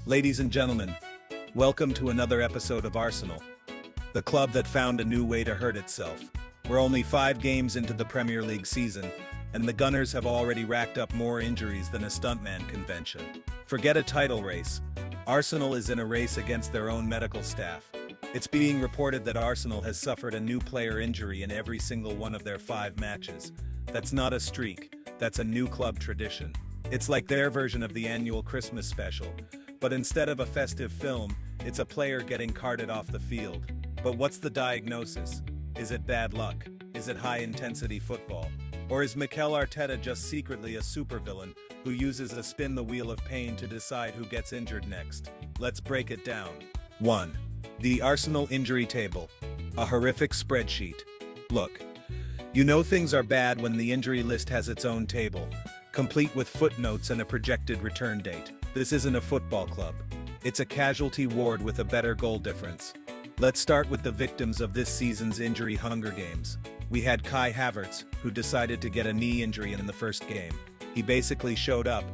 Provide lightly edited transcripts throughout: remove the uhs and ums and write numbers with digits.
Ladies and gentlemen, welcome to another episode of Arsenal, the club that found a new way to hurt itself. We're only 5 games into the Premier League season, and the Gunners have already racked up more injuries than a stuntman convention. Forget a title race. Arsenal is in a race against their own medical staff. It's being reported that Arsenal has suffered a new player injury in every single one of their 5 matches. That's not a streak, that's a new club tradition. It's like their version of the annual Christmas special, but instead of a festive film, it's a player getting carted off the field. But what's the diagnosis? Is it bad luck? Is it high-intensity football? Or is Mikel Arteta just secretly a supervillain who uses a spin the wheel of pain to decide who gets injured next? Let's break it down. 1. The Arsenal injury table. A horrific spreadsheet. Look, you know things are bad when the injury list has its own table, complete with footnotes and a projected return date. This isn't a football club. It's a casualty ward with a better goal difference. Let's start with the victims of this season's injury Hunger Games. We had Kai Havertz, who decided to get a knee injury in the first game. He basically showed up,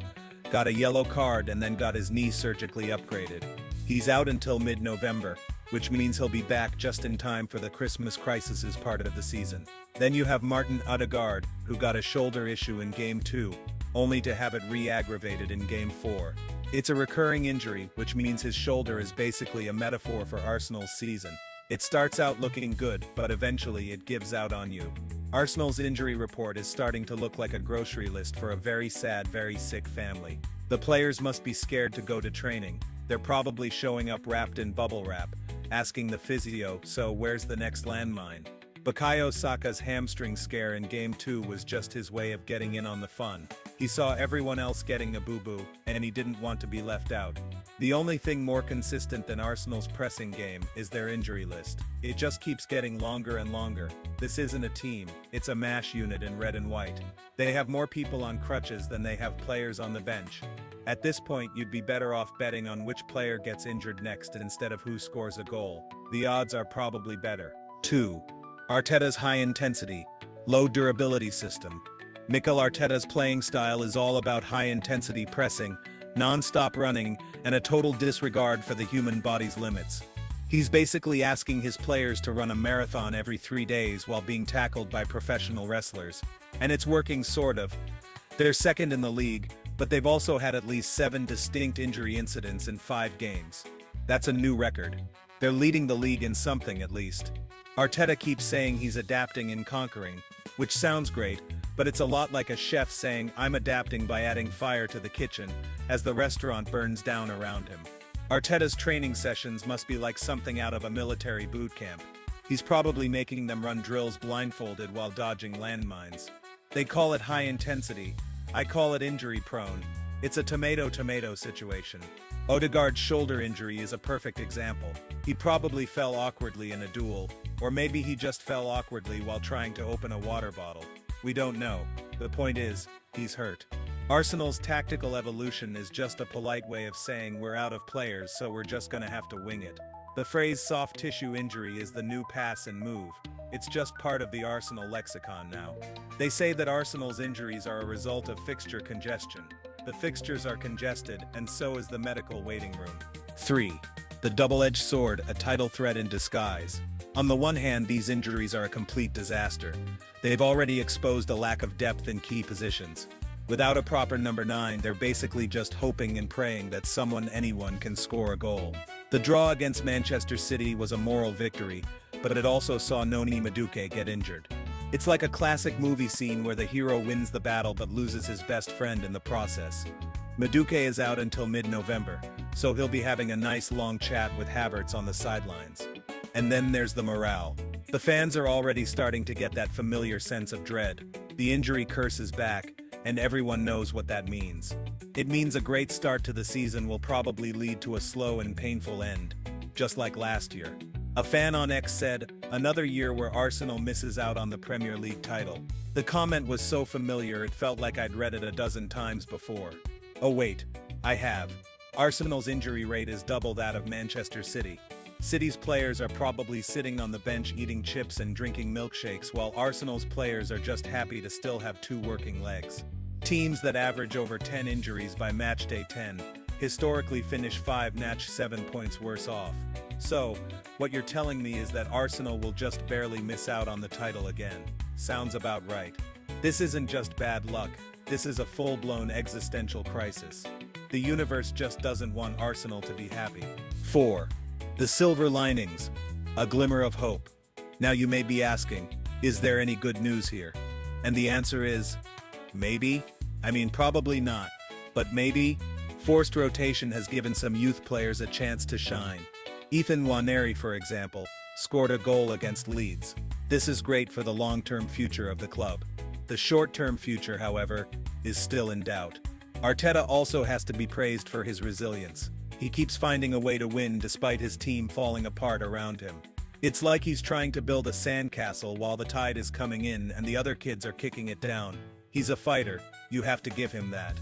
got a yellow card, and then got his knee surgically upgraded. He's out until mid-November, which means he'll be back just in time for the Christmas crisis part of the season. Then you have Martin Odegaard, who got a shoulder issue in Game 2, only to have it re-aggravated in Game 4. It's a recurring injury, which means his shoulder is basically a metaphor for Arsenal's season. It starts out looking good, but eventually it gives out on you. Arsenal's injury report is starting to look like a grocery list for a very sad, very sick family. The players must be scared to go to training. They're probably showing up wrapped in bubble wrap, asking the physio, so where's the next landmine? Bukayo Saka's hamstring scare in Game 2 was just his way of getting in on the fun. He saw everyone else getting a boo-boo, and he didn't want to be left out. The only thing more consistent than Arsenal's pressing game is their injury list. It just keeps getting longer and longer. This isn't a team, it's a MASH unit in red and white. They have more people on crutches than they have players on the bench. At this point, you'd be better off betting on which player gets injured next instead of who scores a goal. The odds are probably better. 2. Arteta's high-intensity, low-durability system. Mikel Arteta's playing style is all about high-intensity pressing, non-stop running, and a total disregard for the human body's limits. He's basically asking his players to run a marathon every 3 days while being tackled by professional wrestlers. And it's working sort of. They're second in the league, but they've also had at least 7 distinct injury incidents in 5 games. That's a new record. They're leading the league in something at least. Arteta keeps saying he's adapting and conquering, which sounds great, but it's a lot like a chef saying I'm adapting by adding fire to the kitchen as the restaurant burns down around him. Arteta's training sessions must be like something out of a military boot camp. He's probably making them run drills blindfolded while dodging landmines. They call it high intensity. I call it injury prone. It's a tomato-tomato situation. Odegaard's shoulder injury is a perfect example. He probably fell awkwardly in a duel, or maybe he just fell awkwardly while trying to open a water bottle. We don't know. The point is, he's hurt. Arsenal's tactical evolution is just a polite way of saying we're out of players, so we're just gonna have to wing it. The phrase soft tissue injury is the new pass and move. It's just part of the Arsenal lexicon now. They say that Arsenal's injuries are a result of fixture congestion. The fixtures are congested, and so is the medical waiting room. 3. The double-edged sword, a title threat in disguise. On the one hand, these injuries are a complete disaster. They've already exposed a lack of depth in key positions. Without a proper number 9, they're basically just hoping and praying that anyone can score a goal. The draw against Manchester City was a moral victory, but it also saw Noni Madueke get injured. It's like a classic movie scene where the hero wins the battle but loses his best friend in the process. Madueke is out until mid-November, so he'll be having a nice long chat with Havertz on the sidelines. And then there's the morale. The fans are already starting to get that familiar sense of dread. The injury curse is back, and everyone knows what that means. It means a great start to the season will probably lead to a slow and painful end, just like last year. A fan on X said, "Another year where Arsenal misses out on the Premier League title." The comment was so familiar it felt like I'd read it a dozen times before. Oh wait, I have. Arsenal's injury rate is double that of Manchester City. City's players are probably sitting on the bench eating chips and drinking milkshakes, while Arsenal's players are just happy to still have 2 working legs. Teams that average over 10 injuries by match day 10 historically finish 7 points worse off. So, what you're telling me is that Arsenal will just barely miss out on the title again. Sounds about right. This isn't just bad luck, this is a full-blown existential crisis. The universe just doesn't want Arsenal to be happy. 4. The silver linings. A glimmer of hope. Now you may be asking, is there any good news here? And the answer is, maybe? Probably not. But maybe? Forced rotation has given some youth players a chance to shine. Ethan Nwaneri, for example, scored a goal against Leeds. This is great for the long-term future of the club. The short-term future, however, is still in doubt. Arteta also has to be praised for his resilience. He keeps finding a way to win despite his team falling apart around him. It's like he's trying to build a sandcastle while the tide is coming in and the other kids are kicking it down. He's a fighter, you have to give him that.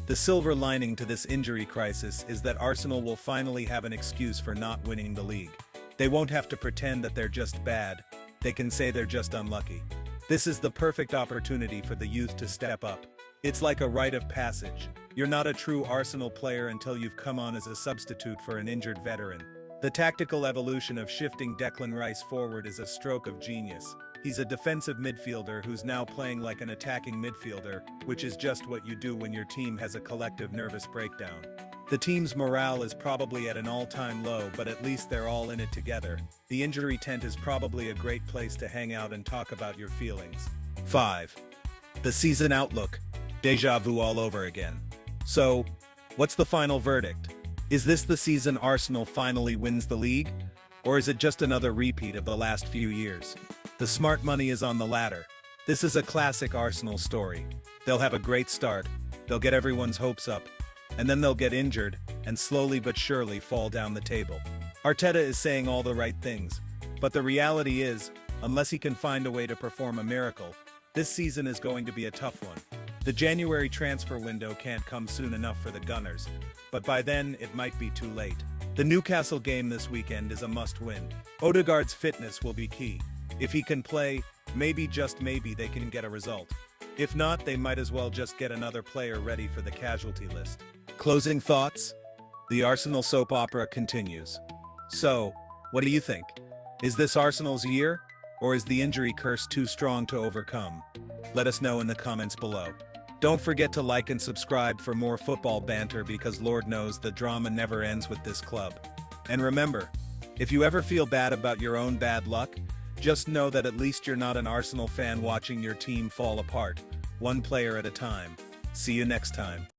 The silver lining to this injury crisis is that Arsenal will finally have an excuse for not winning the league. They won't have to pretend that they're just bad, they can say they're just unlucky. This is the perfect opportunity for the youth to step up. It's like a rite of passage. You're not a true Arsenal player until you've come on as a substitute for an injured veteran. The tactical evolution of shifting Declan Rice forward is a stroke of genius. He's a defensive midfielder who's now playing like an attacking midfielder, which is just what you do when your team has a collective nervous breakdown. The team's morale is probably at an all-time low, but at least they're all in it together. The injury tent is probably a great place to hang out and talk about your feelings. 5. The season outlook. Deja vu all over again. So, what's the final verdict? Is this the season Arsenal finally wins the league? Or is it just another repeat of the last few years? The smart money is on the latter. This is a classic Arsenal story. They'll have a great start, they'll get everyone's hopes up, and then they'll get injured, and slowly but surely fall down the table. Arteta is saying all the right things, but the reality is, unless he can find a way to perform a miracle, this season is going to be a tough one. The January transfer window can't come soon enough for the Gunners, but by then it might be too late. The Newcastle game this weekend is a must-win. Odegaard's fitness will be key. If he can play, maybe just maybe they can get a result. If not, they might as well just get another player ready for the casualty list. Closing thoughts? The Arsenal soap opera continues. So, what do you think? Is this Arsenal's year? Or is the injury curse too strong to overcome? Let us know in the comments below. Don't forget to like and subscribe for more football banter because Lord knows the drama never ends with this club. And remember, if you ever feel bad about your own bad luck, just know that at least you're not an Arsenal fan watching your team fall apart, one player at a time. See you next time.